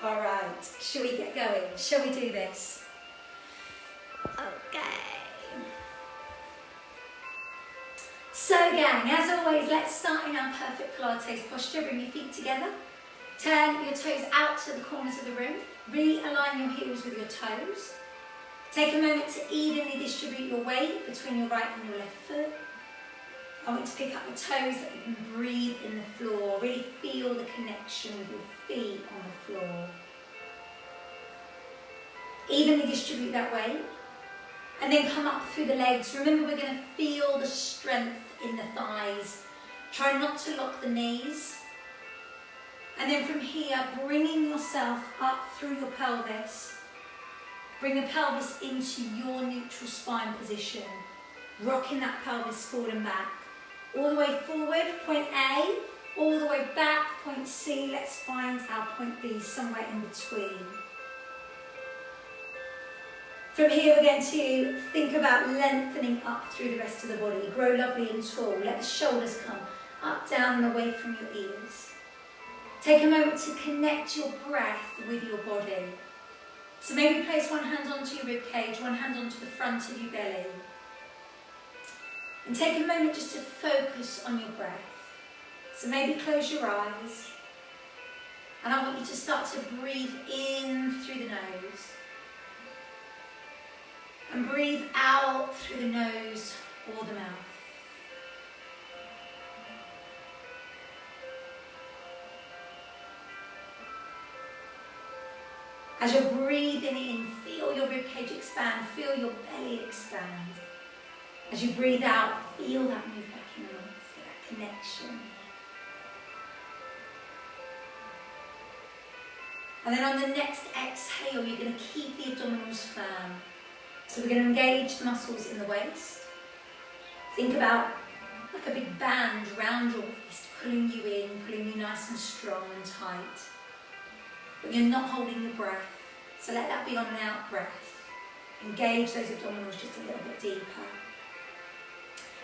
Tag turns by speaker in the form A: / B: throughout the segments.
A: All right, shall we get going? Shall we do this? Okay. So gang, as always, let's start in our perfect Pilates posture. Bring your feet together. Turn your toes out to the corners of the room. Realign your heels with your toes. Take a moment to evenly distribute your weight between your right and your left foot. I want you to pick up your toes so you can breathe in the floor. Really feel the connection with your feet on the floor. Evenly distribute that weight. And then come up through the legs. Remember, we're going to feel the strength in the thighs. Try not to lock the knees. And then from here, bringing yourself up through your pelvis. Bring the pelvis into your neutral spine position. Rocking that pelvis forward and back. All the way forward, point A. All the way back, point C. Let's find our point B somewhere in between. From here, we're going to think about lengthening up through the rest of the body. Grow lovely and tall. Let the shoulders come up, down, and away from your ears. Take a moment to connect your breath with your body. So maybe place one hand onto your rib cage, one hand onto the front of your belly. And take a moment just to focus on your breath. So maybe close your eyes. And I want you to start to breathe in through the nose. And breathe out through the nose or the mouth. As you're breathing in, feel your ribcage expand, feel your belly expand. As you breathe out, feel that move back in the mouth, feel that connection. And then on the next exhale, you're going to keep the abdominals firm. So we're going to engage the muscles in the waist. Think about like a big band around your waist, pulling you in, pulling you nice and strong and tight. But you're not holding your breath. So let that be on an out breath. Engage those abdominals just a little bit deeper.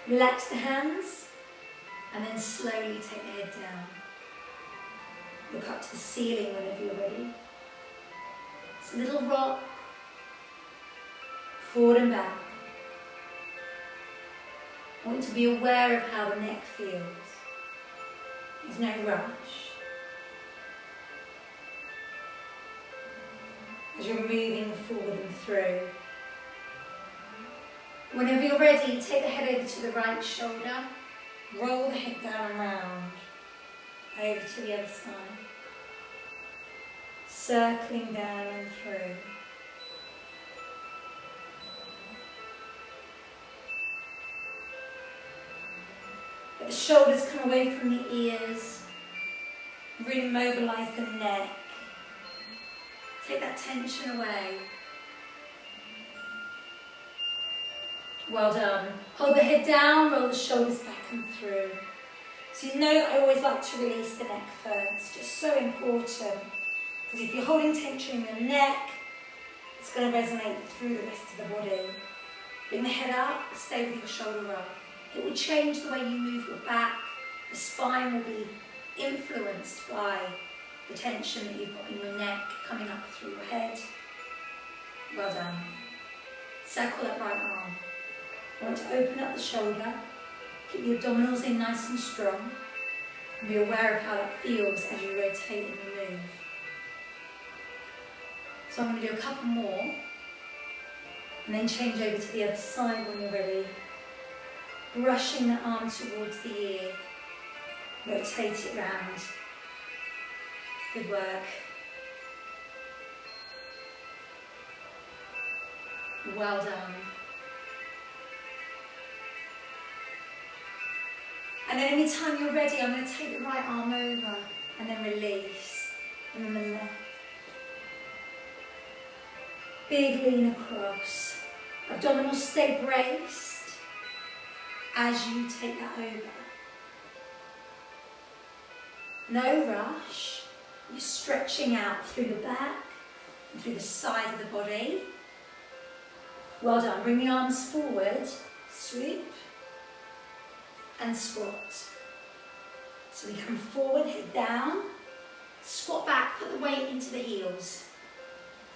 A: Relax the hands and then slowly take the head down. Look up to the ceiling whenever you're ready. It's a little rock. Forward and back. I want you to be aware of how the neck feels. There's no rush. As you're moving forward and through. Whenever you're ready, take the head over to the right shoulder. Roll the head down and round. Over to the other side. Circling down and through. Let the shoulders come away from the ears. Really mobilise the neck. Take that tension away. Well done. Hold the head down, roll the shoulders back and through. So you know I always like to release the neck first. Just so important. Because if you're holding tension in your neck, it's going to resonate through the rest of the body. Bring the head up, stay with your shoulder up. It will change the way you move your back. The spine will be influenced by the tension that you've got in your neck coming up through your head. Well done. Circle that right arm. I want to open up the shoulder. Keep the abdominals in nice and strong. And be aware of how that feels as you rotate and you move. So I'm going to do a couple more. And then change over to the other side when you're ready. Brushing the arm towards the ear. Rotate it round. Good work. Well done. And then anytime you're ready, I'm going to take the right arm over and then release. And then the left. Big lean across. Abdominals stay braced as you take that over. No rush. You're stretching out through the back and through the side of the body. Well done. Bring the arms forward. Sweep. And squat. So we come forward, head down. Squat back, put put the weight into the heels.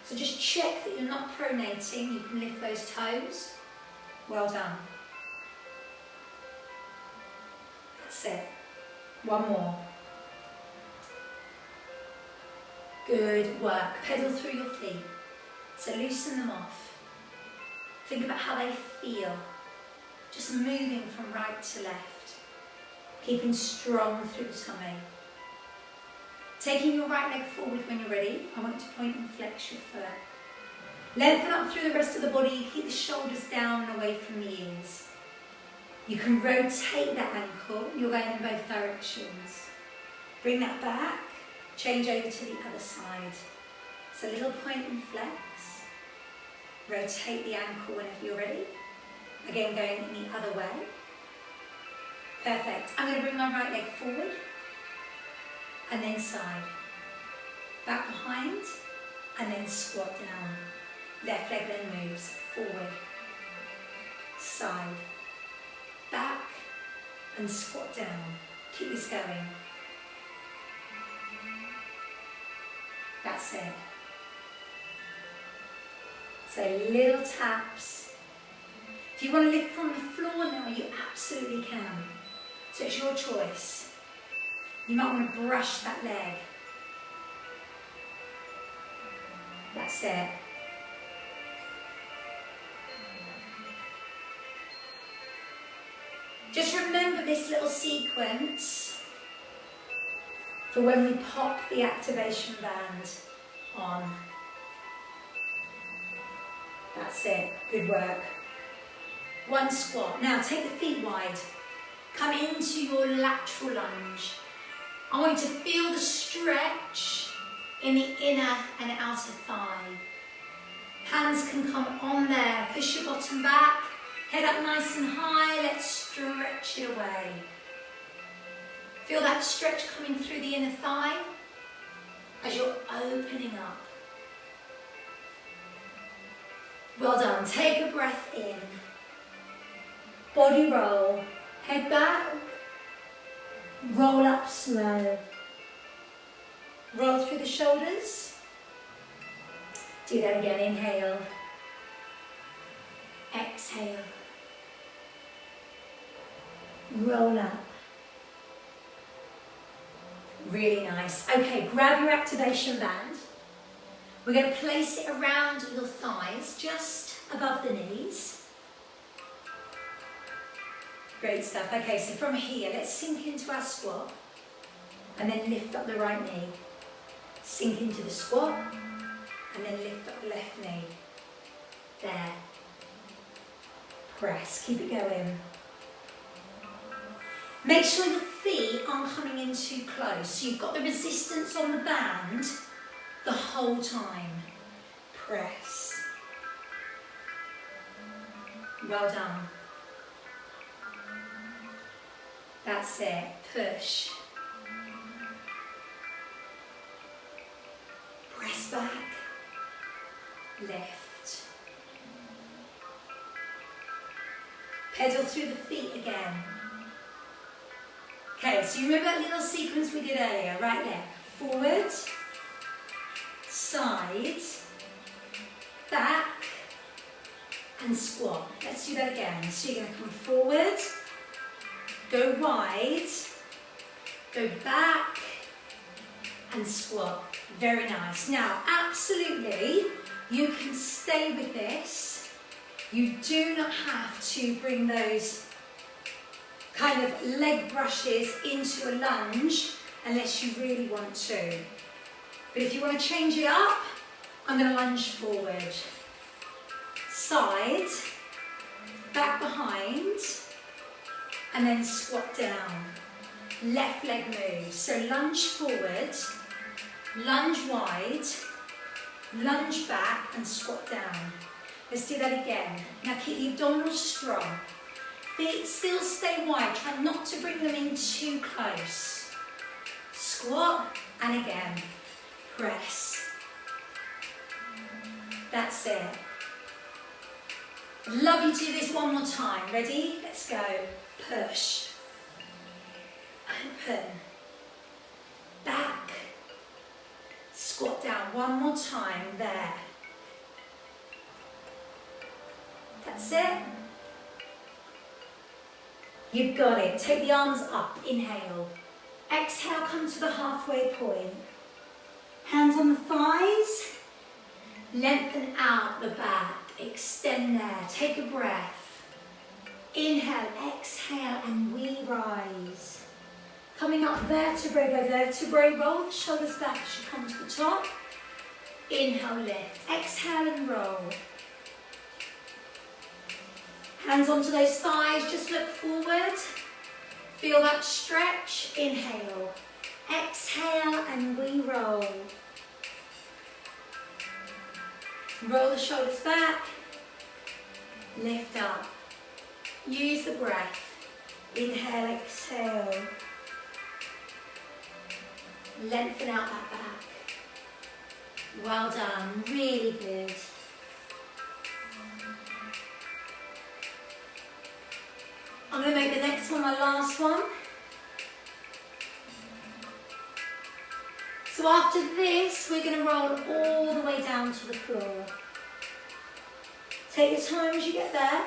A: So just check that you're not pronating. You can lift those toes. Well done. That's it. One more. Good work. Pedal through your feet. So loosen them off. Think about how they feel. Just moving from right to left. Keeping strong through the tummy. Taking your right leg forward when you're ready. I want you to point and flex your foot. Lengthen up through the rest of the body. Keep the shoulders down and away from the ears. You can rotate that ankle. You're going in both directions. Bring that back. Change over to the other side. So a little point and flex. Rotate the ankle whenever you're ready. Again, going in the other way. Perfect. I'm going to bring my right leg forward. And then side. Back behind. And then squat down. Left leg then moves forward. Side. Back. And squat down. Keep this going. That's it. So little taps. If you want to lift from the floor now, you absolutely can. So it's your choice. You might want to brush that leg. That's it. Just remember this little sequence for when we pop the activation band on. That's it. Good work. One squat. Now take the feet wide. Come into your lateral lunge. I want you to feel the stretch in the inner and outer thigh. Hands can come on there. Push your bottom back. Head up nice and high. Let's stretch it away. Feel that stretch coming through the inner thigh as you're opening up. Well done. Take a breath in. Body roll. Head back. Roll up slow. Roll through the shoulders. Do that again. Inhale. Exhale. Roll up. Really nice. Okay, grab your activation band. We're going to place it around your thighs, just above the knees. Great stuff. Okay, so from here, let's sink into our squat and then lift up the right knee. Sink into the squat and then lift up the left knee. There. Press. Keep it going. Make sure your feet aren't coming in too close. So you've got the resistance on the band the whole time. Press. Well done. That's it. Push. Press back. Lift. Pedal through the feet again. Okay, so you remember that little sequence we did earlier? Right leg forward, side, back, and squat. Let's do that again. So you're going to come forward, go wide, go back, and squat. Very nice. Now, absolutely, you can stay with this. You do not have to bring those kind of leg brushes into a lunge unless you really want to. But if you want to change it up, I'm going to lunge forward. Side, back behind, and then squat down. Left leg moves. So lunge forward, lunge wide, lunge back, and squat down. Let's do that again. Now keep the abdominals strong. Feet still stay wide. Try not to bring them in too close. Squat, and again. Press. That's it. Love you to do this one more time. Ready? Let's go. Push. Open. Back. Squat down, one more time, there. That's it. You've got it. Take the arms up, inhale. Exhale, come to the halfway point. Hands on the thighs. Lengthen out the back, extend there. Take a breath. Inhale, exhale, and we rise. Coming up vertebrae by vertebrae, roll the shoulders back as you come to the top. Inhale, lift. Exhale and roll. Hands onto those thighs, just look forward. Feel that stretch. Inhale. Exhale and we roll. Roll the shoulders back. Lift up. Use the breath. Inhale, exhale. Lengthen out that back. Well done, really good. I'm going to make the next one my last one. So after this, we're going to roll all the way down to the floor. Take your time as you get there.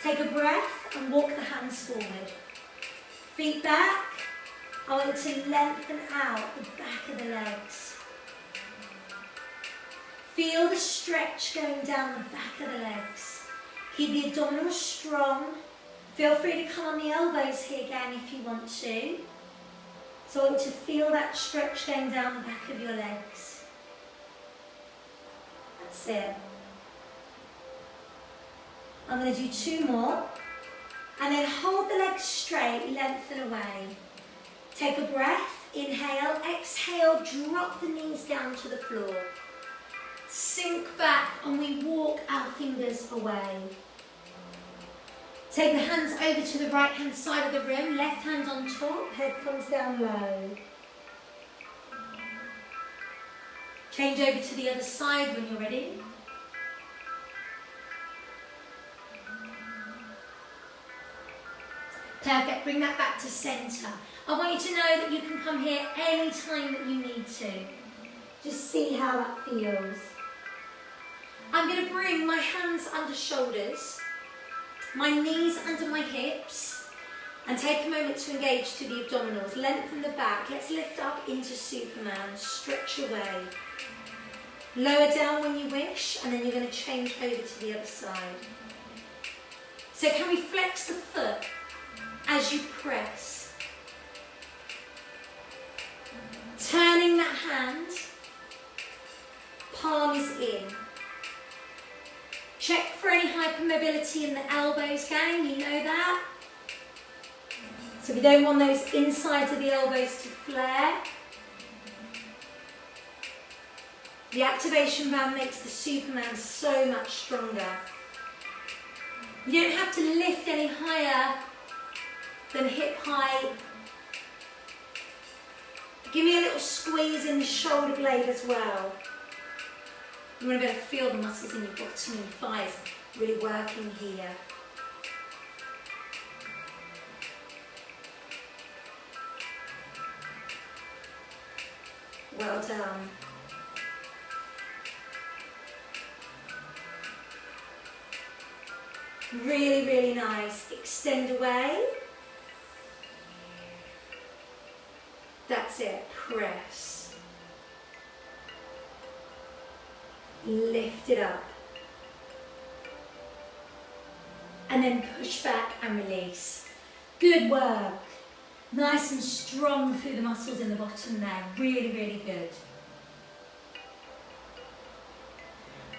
A: Take a breath and walk the hands forward. Feet back. I want you to lengthen out the back of the legs. Feel the stretch going down the back of the legs. Keep the abdominals strong. Feel free to come on the elbows here again if you want to. So I want you to feel that stretch going down the back of your legs. That's it. I'm going to do 2 more. And then hold the legs straight, lengthen away. Take a breath, inhale, exhale, drop the knees down to the floor. Sink back and we walk our fingers away. Take the hands over to the right hand side of the room, left hand on top, head comes down low. Change over to the other side when you're ready. Perfect, bring that back to centre. I want you to know that you can come here any time that you need to. Just see how that feels. I'm going to bring my hands under shoulders, my knees under my hips, and take a moment to engage to the abdominals. Lengthen the back. Let's lift up into Superman. Stretch away. Lower down when you wish, and then you're going to change over to the other side. So can we flex the foot as you press? Turning that hand, palm is in. Check for any hypermobility in the elbows, gang, you know that. So we don't want those insides of the elbows to flare. The activation band makes the Superman so much stronger. You don't have to lift any higher than hip height. Give me a little squeeze in the shoulder blade as well. You want to be able to feel the muscles in your bottom and thighs really working here. Well done. Really, really nice. Extend away. That's it. Press. Lift it up. And then push back and release. Good work. Nice and strong through the muscles in the bottom there. Really, really good.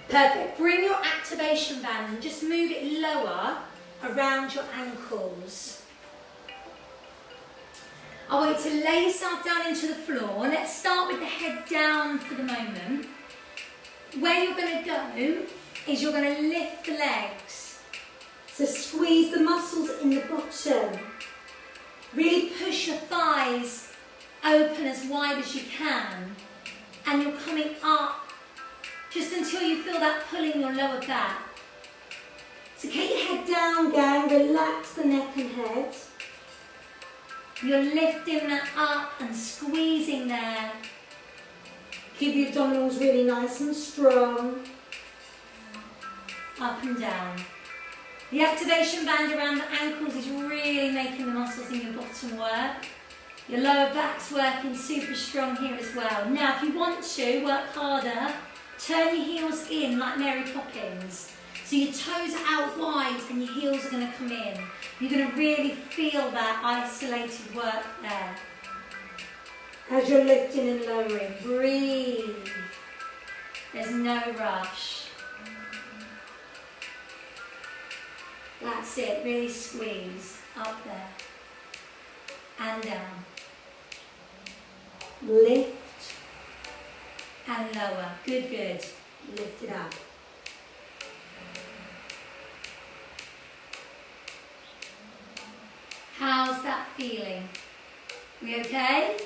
A: Perfect. Bring your activation band and just move it lower around your ankles. I want you to lay yourself down into the floor. Let's start with the head down for the moment. Where you're going to go is you're going to lift the legs. So squeeze the muscles in the bottom. Really push your thighs open as wide as you can. And you're coming up just until you feel that pull in your lower back. So get your head down, gang. Relax the neck and head. You're lifting that up and squeezing there. Keep your abdominals really nice and strong. Up and down. The activation band around the ankles is really making the muscles in your bottom work. Your lower back's working super strong here as well. Now, if you want to work harder, turn your heels in like Mary Poppins. So your toes are out wide and your heels are going to come in. You're going to really feel that isolated work there. As you're lifting and lowering, breathe. There's no rush. That's it, really squeeze up there and down. Lift and lower. Good, good. Lift it up. How's that feeling? We okay?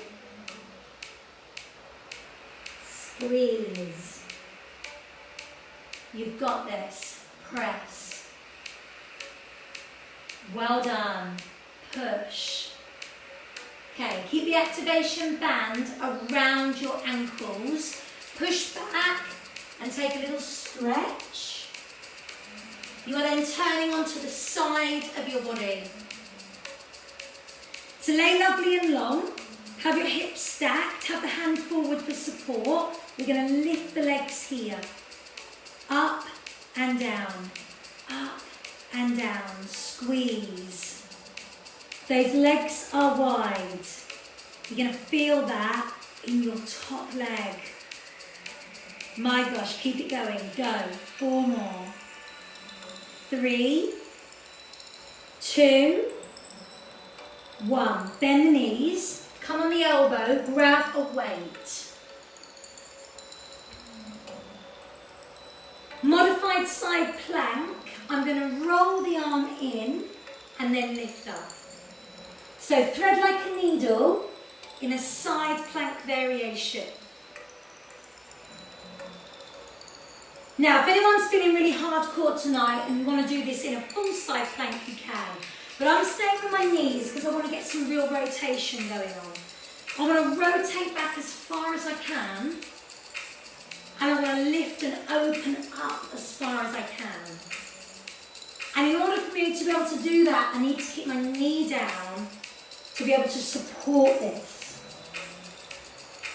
A: Squeeze. You've got this. Press. Well done. Push. Okay, keep the activation band around your ankles. Push back and take a little stretch. You are then turning onto the side of your body. So lay lovely and long. Have your hips stacked. Have the hand forward for support. We're going to lift the legs here. Up and down. Up and down. Squeeze. Those legs are wide. You're going to feel that in your top leg. My gosh, keep it going. Go. 4 more. 3, 2, 1. Bend the knees. Come on the elbow. Grab a weight. Modified side plank. I'm going to roll the arm in and then lift up. So thread like a needle in a side plank variation. Now, if anyone's feeling really hardcore tonight and you want to do this in a full side plank, you can. But I'm staying on my knees because I want to get some real rotation going on. I want to rotate back as far as I can. And I want to lift and open up as far as I can. And in order for me to be able to do that, I need to keep my knee down to be able to support this.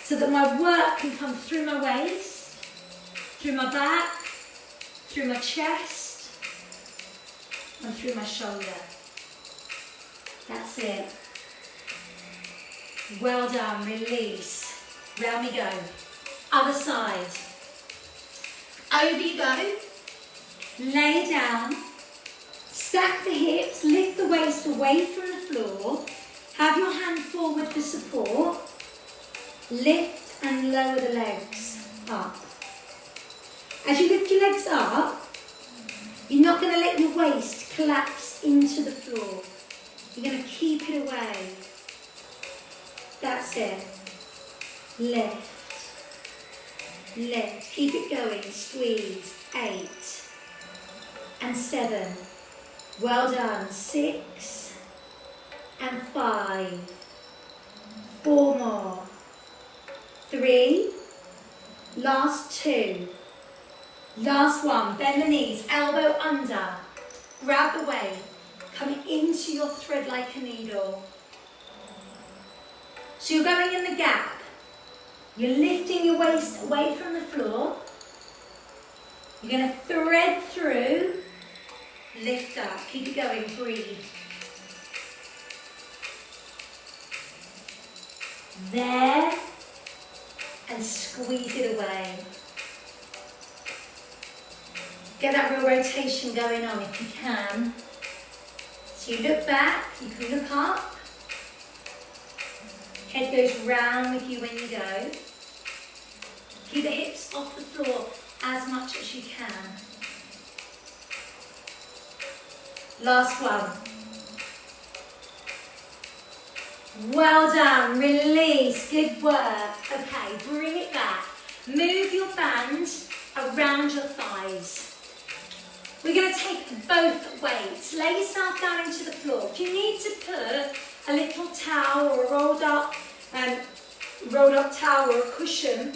A: So that my work can come through my waist, through my back, through my chest, and through my shoulder. That's it. Well done, release. Round we go. Other side. Over you go. Lay down. Stack the hips, lift the waist away from the floor. Have your hand forward for support. Lift and lower the legs up. As you lift your legs up, you're not going to let your waist collapse into the floor. You're going to keep it away. That's it. Lift. Lift. Keep it going. Squeeze. 8 and 7. Well done. 6 and 5. 4 more. 3. Last 2. Last one. Bend the knees. Elbow under. Grab the weight. Coming into your thread like a needle. So you're going in the gap. You're lifting your waist away from the floor. You're going to thread through. Lift up. Keep it going. Breathe. There. And squeeze it away. Get that real rotation going on if you can. So you look back, you can look up. Head goes round with you when you go. Keep the hips off the floor as much as you can. Last one. Well done, release, good work. Okay, bring it back. Move your band around your thighs. We're going to take both weights. Lay yourself down into the floor. If you need to put a little towel or a rolled up towel or a cushion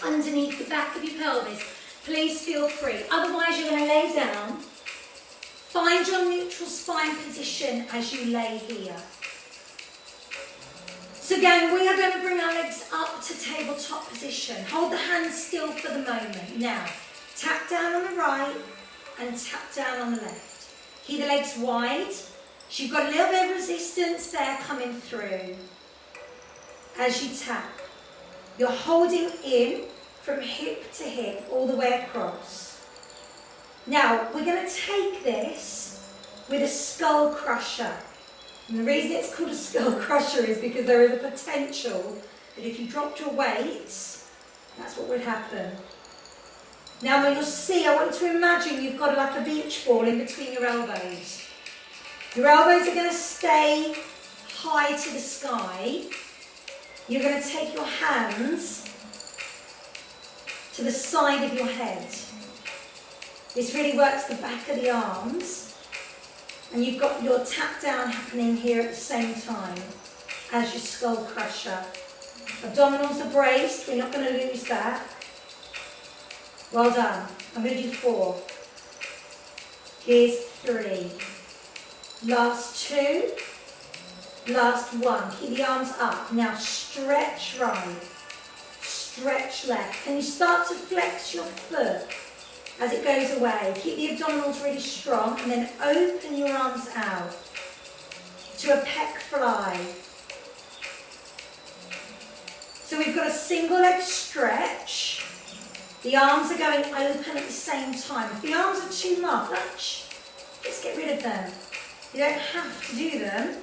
A: underneath the back of your pelvis, please feel free. Otherwise, you're going to lay down. Find your neutral spine position as you lay here. So again, we are going to bring our legs up to tabletop position. Hold the hands still for the moment. Now, tap down on the right and tap down on the left. Keep the legs wide. So you've got a little bit of resistance there coming through as you tap. You're holding in from hip to hip all the way across. Now, we're going to take this with a skull crusher. And the reason it's called a skull crusher is because there is a potential that if you dropped your weights, that's what would happen. Now when you'll see, I want you to imagine you've got like a beach ball in between your elbows. Your elbows are going to stay high to the sky. You're going to take your hands to the side of your head. This really works the back of the arms. And you've got your tap down happening here at the same time as your skull crusher. Abdominals are braced, we're not going to lose that. Well done. I'm going to do 4. Here's 3. Last 2. Last 1. Keep the arms up. Now stretch right. Stretch left. Can you start to flex your foot as it goes away? Keep the abdominals really strong and then open your arms out to a pec fly. So we've got a single leg stretch. The arms are going open at the same time. If the arms are too much, just get rid of them. You don't have to do them.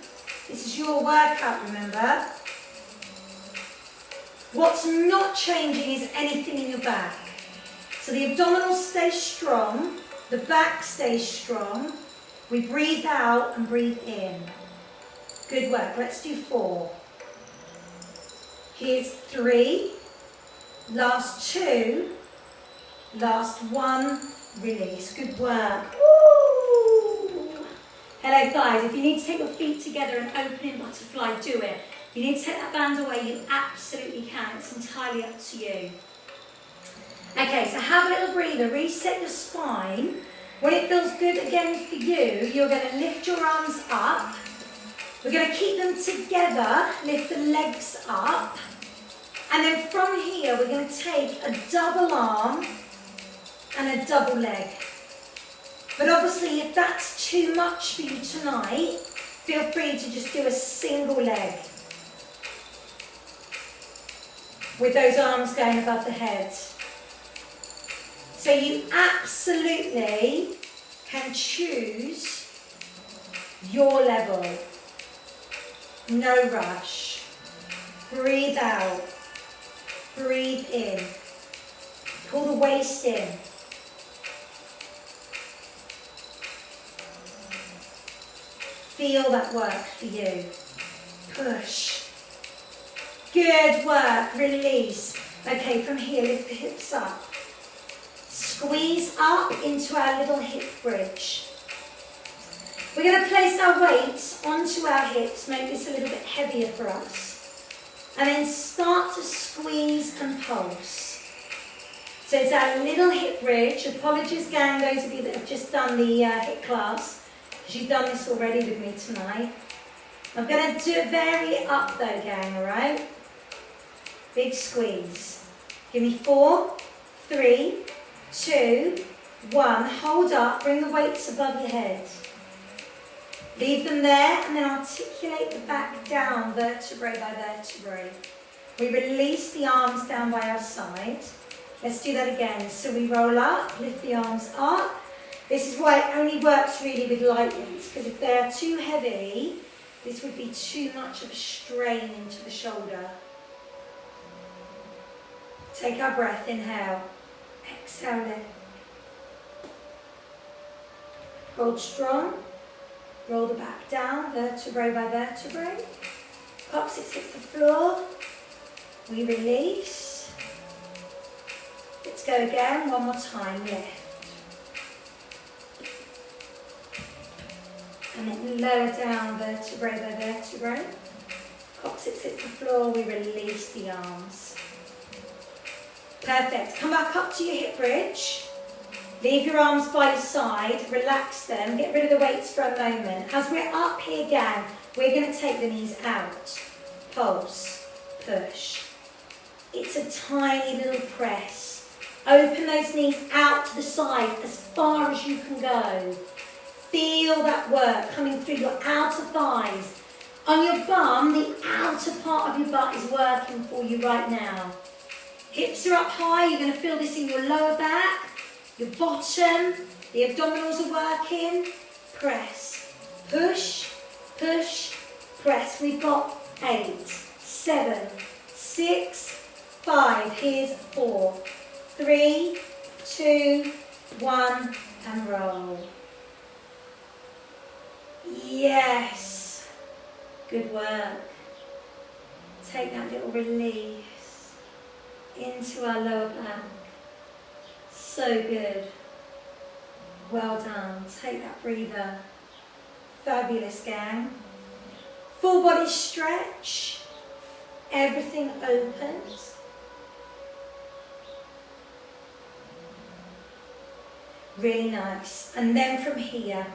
A: This is your workout, remember? What's not changing is anything in your back. So the abdominals stay strong, the back stays strong. We breathe out and breathe in. Good work. Let's do 4. Here's 3. Last 2. Last 1. Release. Good work. Woo! Hello guys, if you need to take your feet together and open in butterfly, do it. If you need to take that band away, you absolutely can. It's entirely up to you. Okay, so have a little breather, reset your spine. When it feels good again for you, you're going to lift your arms up. We're going to keep them together, lift the legs up. And then from here, we're going to take a double arm and a double leg. But obviously, if that's too much for you tonight, feel free to just do a single leg with those arms going above the head. So you absolutely can choose your level. No rush. Breathe out. Breathe in. Pull the waist in. Feel that work for you. Push. Good work. Release. Okay, from here, lift the hips up. Squeeze up into our little hip bridge. We're going to place our weights onto our hips, make this a little bit heavier for us. And then start to squeeze and pulse. So it's our little hip bridge. Apologies, gang, those of you that have just done the hip class, because you've done this already with me tonight. I'm going to vary it up though, gang, all right? Big squeeze. Give me 4, 3, 2, 1. Hold up, bring the weights above your head. Leave them there and then articulate the back down vertebrae by vertebrae. We release the arms down by our side. Let's do that again. So we roll up, lift the arms up. This is why it only works really with light weights, because if they're too heavy, this would be too much of a strain into the shoulder. Take our breath, inhale. Exhale it. Hold strong. Roll the back down, vertebrae by vertebrae. Coccyx hits the floor. We release. Let's go again, one more time, lift. and then lower down vertebrae by vertebrae. Coccyx hits the floor, we release the arms. Perfect. Come back up to your hip bridge. Leave your arms by your side, relax them, get rid of the weights for a moment. As we're up here again, we're going to take the knees out. Pulse, push. It's a tiny little press. Open those knees out to the side as far as you can go. Feel that work coming through your outer thighs. On your bum, the outer part of your butt is working for you right now. Hips are up high, you're going to feel this in your lower back, your bottom, the abdominals are working. Press, push, push, press. We've got 8, 7, 6, 5. Here's 4, 3, 2, 1, and roll. Yes. Good work. Take that little release into our lower back. So good. Well done. Take that breather. Fabulous, gang. Full body stretch. Everything opens. Really nice. And then from here,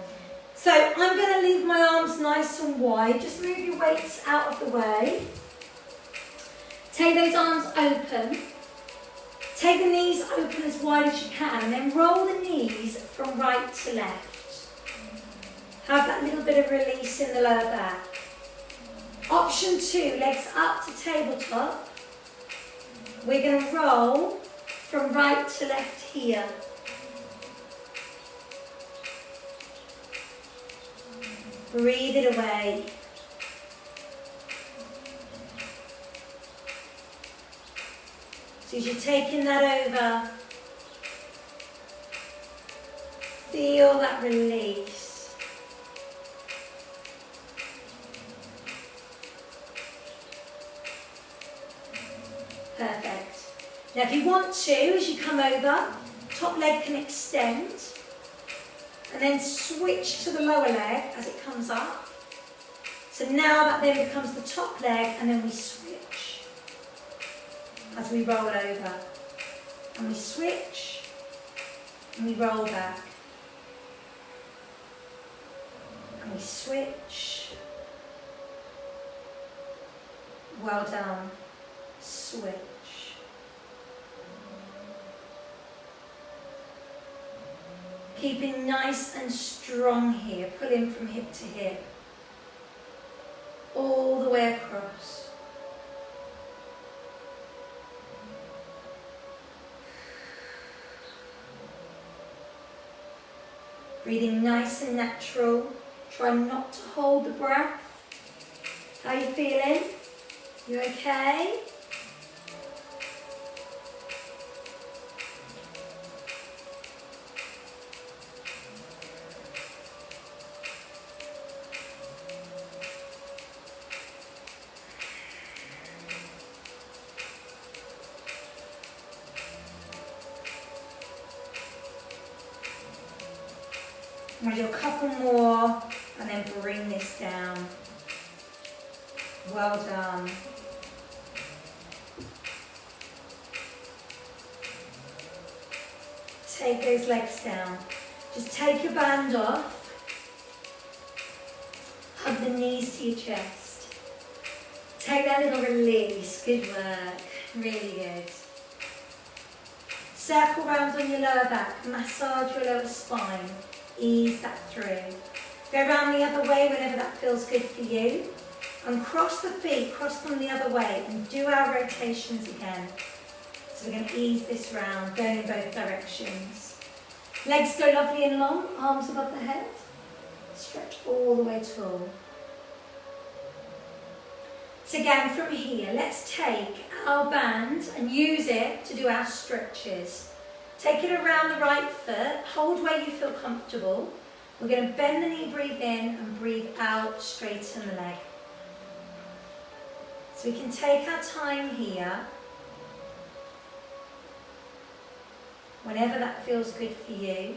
A: so I'm going to leave my arms nice and wide. Just move your weights out of the way. Take those arms open. Take the knees open as wide as you can, and then roll the knees from right to left. Have that little bit of release in the lower back. Option 2, legs up to tabletop. We're going to roll from right to left here. Breathe it away. So as you're taking that over, feel that release. Perfect. Now if you want to, as you come over, top leg can extend. And then switch to the lower leg as it comes up. So now that then becomes the top leg, and then we switch as we roll over. And we switch, and we roll back. And we switch. Well done. Switch. Keeping nice and strong here, pulling from hip to hip, all the way across. Breathing nice and natural. Try not to hold the breath. How are you feeling? You okay? I'm going to do a couple more and then bring this down. Well done. Take those legs down. Just take your band off. Hug the knees to your chest. Take that little release. Good work. Really good. Circle round on your lower back. Massage your lower spine. Ease that through. Go around the other way whenever that feels good for you. And cross the feet, cross them the other way, and do our rotations again. So we're going to ease this round, going in both directions. Legs go lovely and long, arms above the head. Stretch all the way tall. So again, from here, let's take our band and use it to do our stretches. Take it around the right foot, hold where you feel comfortable. We're going to bend the knee, breathe in, and breathe out, straighten the leg. So we can take our time here, whenever that feels good for you.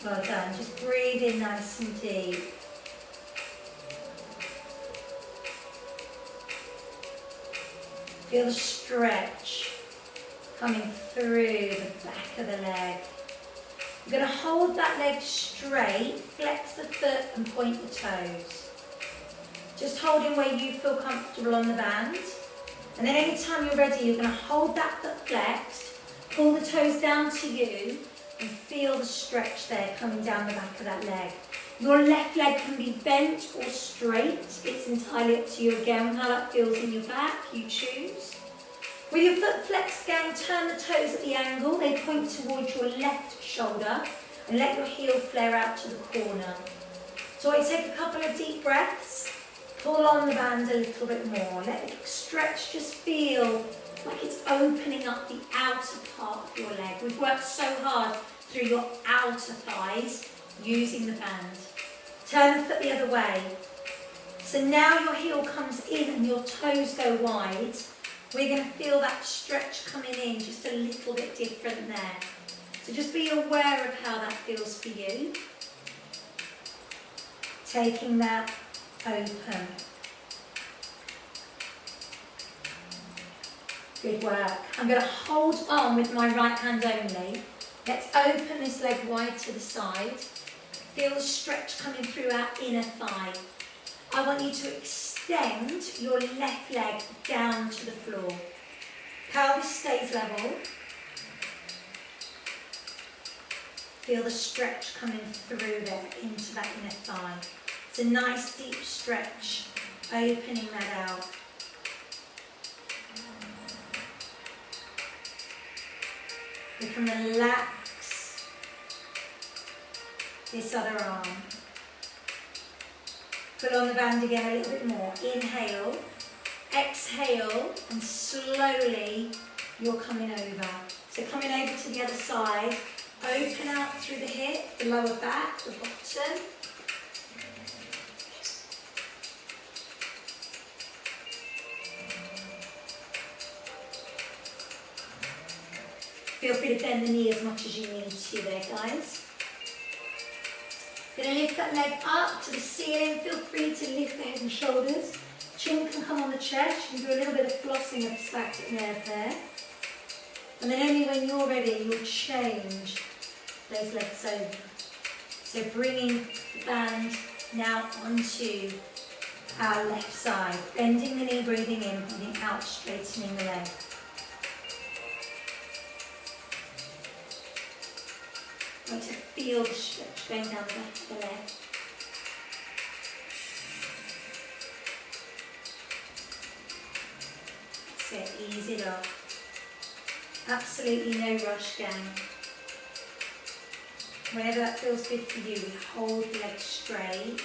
A: Well done. Just breathe in nice and deep. Feel the stretch coming through the back of the leg. You're going to hold that leg straight, flex the foot and point the toes. Just holding where you feel comfortable on the band. And then anytime you're ready, you're going to hold that foot flexed, pull the toes down to you, and feel the stretch there coming down the back of that leg. Your left leg can be bent or straight. It's entirely up to you again how that feels in your back. You choose. With your foot flexed again, turn the toes at the angle. They point towards your left shoulder and let your heel flare out to the corner. So I take a couple of deep breaths. Pull on the band a little bit more. Let the stretch just feel like it's opening up the outer part of your leg. We've worked so hard through your outer thighs using the band. Turn the foot the other way. So now your heel comes in and your toes go wide. We're going to feel that stretch coming in just a little bit different there. So just be aware of how that feels for you. Taking that open. Good work. I'm going to hold on with my right hand only. Let's open this leg wide to the side. Feel the stretch coming through our inner thigh. I want you to extend your left leg down to the floor. Pelvis stays level. Feel the stretch coming through there into that inner thigh. It's a nice deep stretch, opening that out. We can relax this other arm. Pull on the band again a little bit more. Inhale, exhale, and slowly you're coming over. So coming over to the other side, open out through the hip, the lower back, the bottom. Feel free to bend the knee as much as you need to there, guys. Going to lift that leg up to the ceiling. Feel free to lift the head and shoulders. Chin can come on the chest. You can do a little bit of flossing of the sciatic nerve there. And then only when you're ready, you'll change those legs over. So bringing the band now onto our left side. Bending the knee, breathing in, breathing out, straightening the leg. I want to feel the stretch going down the back of the leg. That's it, ease it off. Absolutely no rush, gang. Whenever that feels good for you, we hold the leg straight.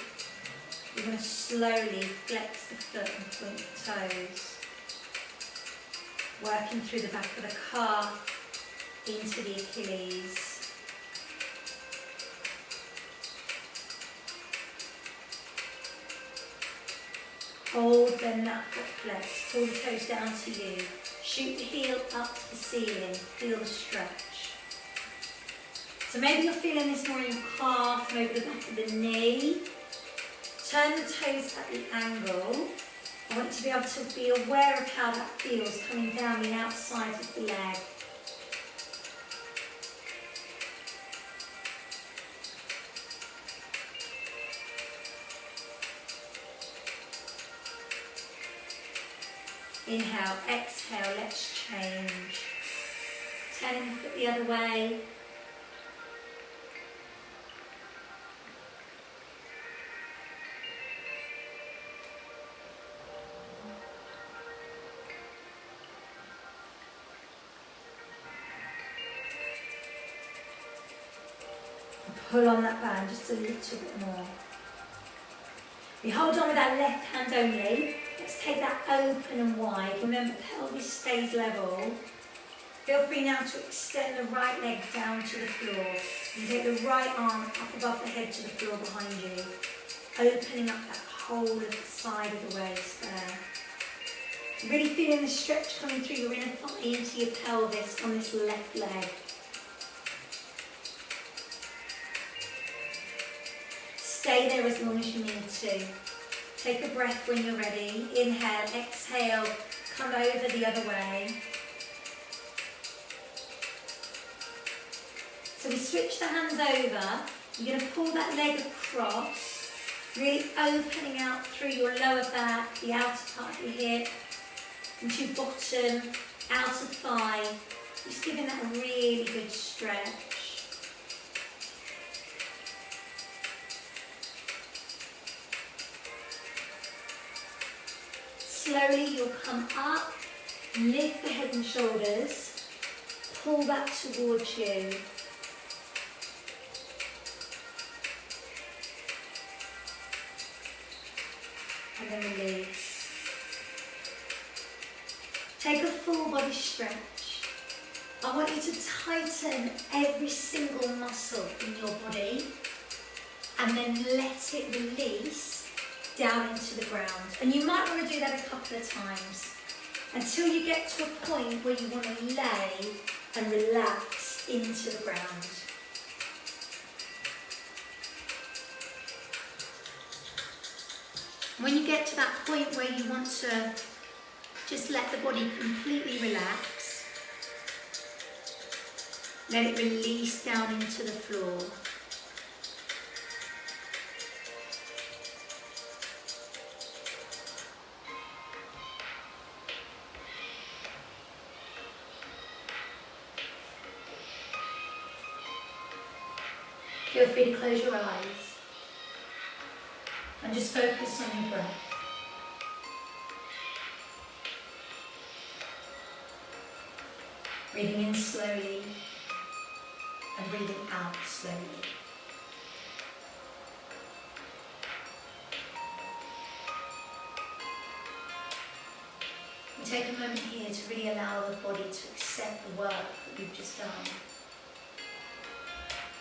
A: We're going to slowly flex the foot and point the toes. Working through the back of the calf into the Achilles. Hold then that foot flex, pull the toes down to you. Shoot the heel up to the ceiling, feel the stretch. So maybe you're feeling this more in your calf, maybe the back of the knee. Turn the toes at the angle. I want you to be able to be aware of how that feels coming down the outside of the leg. Inhale, exhale, let's change. Turning the foot the other way. Pull on that band just a little bit more. We hold on with our left hand only. Let's take that open and wide. Remember, pelvis stays level. Feel free now to extend the right leg down to the floor. And take the right arm up above the head to the floor behind you. Opening up that whole of the side of the waist there. Really feeling the stretch coming through your inner thigh into your pelvis on this left leg. Stay there as long as you need to. Take a breath when you're ready. Inhale, exhale, come over the other way. So we switch the hands over. You're going to pull that leg across, really opening out through your lower back, the outer part of your hip, into your bottom, outer thigh. Just giving that a really good stretch. Slowly you'll come up, lift the head and shoulders, pull that towards you. And then release. Take a full body stretch. I want you to tighten every single muscle in your body and then let it release down into the ground. And you might want to do that a couple of times until you get to a point where you want to lay and relax into the ground. When you get to that point where you want to just let the body completely relax, let it release down into the floor. Feel free to close your eyes and just focus on your breath. Breathing in slowly and breathing out slowly. We take a moment here to really allow the body to accept the work that we've just done.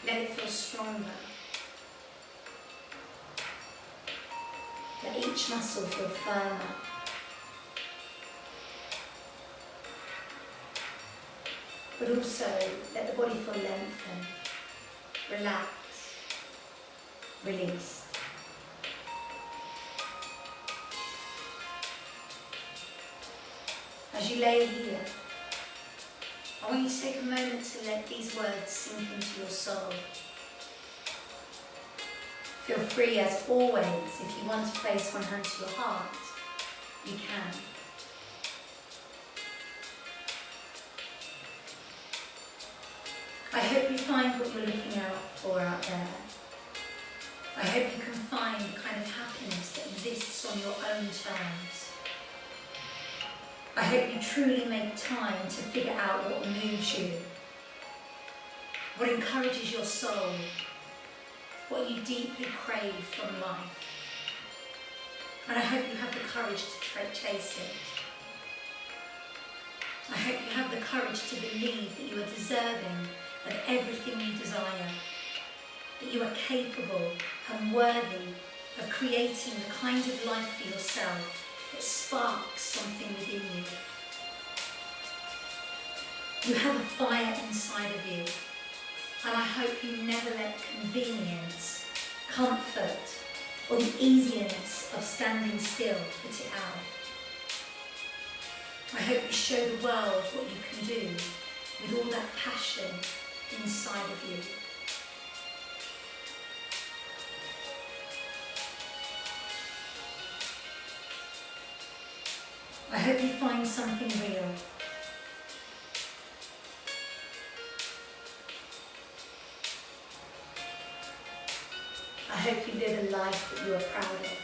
A: Let it feel stronger. Let each muscle feel firmer. But also let the body feel lengthened, relaxed, released. As you lay here, I want you to take a moment to let these words sink into your soul. Feel free, as always, if you want to place one hand to your heart, you can. I hope you find what you're looking out for out there. I hope you can find the kind of happiness that exists on your own terms. I hope you truly make time to figure out what moves you, what encourages your soul, what you deeply crave from life. And I hope you have the courage to chase it. I hope you have the courage to believe that you are deserving of everything you desire, that you are capable and worthy of creating the kind of life for yourself that sparks something within you. You have a fire inside of you, and I hope you never let convenience, comfort, or the easiness of standing still put it out. I hope you show the world what you can do with all that passion inside of you. I hope you find something real. I hope you live a life that you are proud of.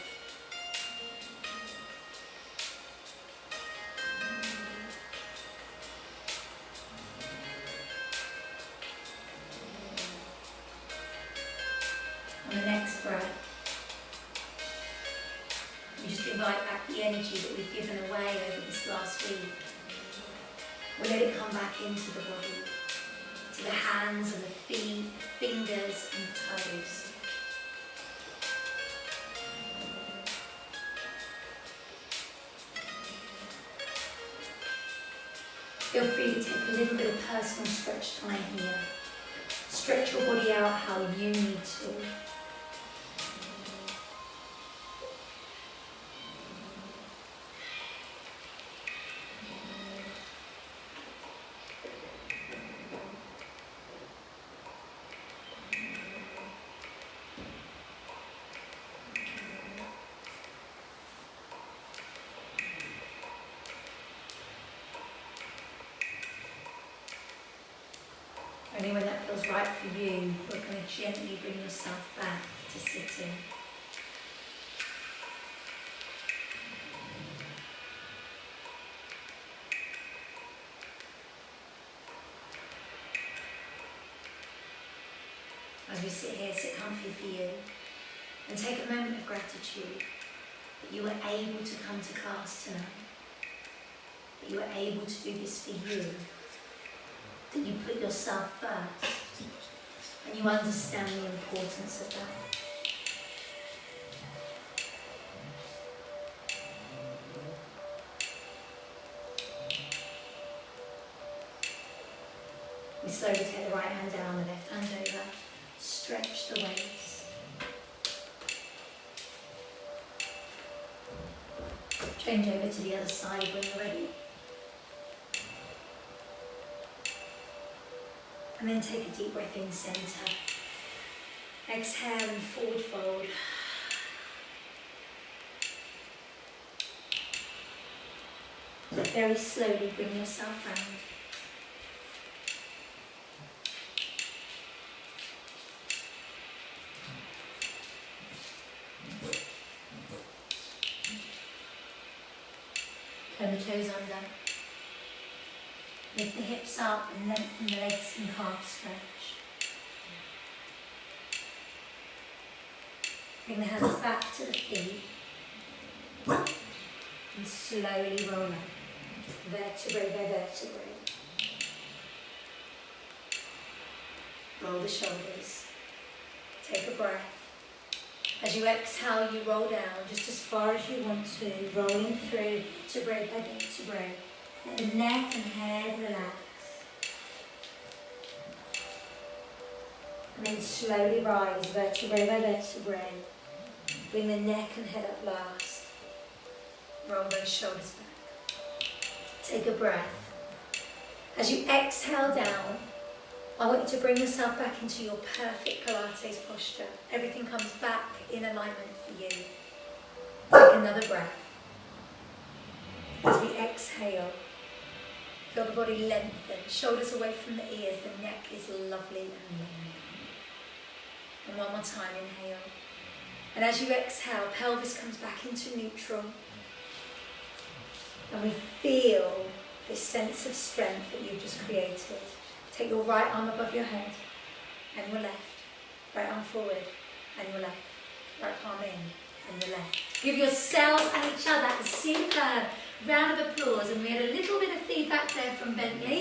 A: On the next breath, we just invite back the energy that we've given away over this last week. We'll let it come back into the body, to the hands and the feet, the fingers and the toes. Feel free to take a little bit of personal stretch time here. Stretch your body out how you need to. feels right for you, we're going to gently bring yourself back to sitting. As we sit here, sit comfy for you, and take a moment of gratitude that you were able to come to class tonight, that you were able to do this for you, that you put yourself first, and you understand the importance of that. We slowly take the right hand down, the left hand over, stretch the waist. Change over to the other side when you're ready. And then take a deep breath in, centre. Exhale and forward fold. Very slowly bring yourself round. Turn the toes under. Lift the hips up and lengthen the legs and calves stretch. Bring the hands back to the feet. And slowly roll up. Vertebrae by vertebrae. Roll the shoulders. Take a breath. As you exhale, you roll down just as far as you want to, rolling through vertebrae by vertebrae. Let the neck and head relax. And then slowly rise, vertebrae by vertebrae. Bring the neck and head up last. Roll those shoulders back. Take a breath. As you exhale down, I want you to bring yourself back into your perfect Pilates posture. Everything comes back in alignment for you. Take another breath. As we exhale, feel the body lengthen, shoulders away from the ears, the neck is lovely and long. And one more time, inhale. And as you exhale, pelvis comes back into neutral. And we feel this sense of strength that you've just created. Take your right arm above your head and your left. Right arm forward and your left. Right palm in and your left. Give yourselves and each other a superb round of applause. And we had a little bit of feedback there from Bentley.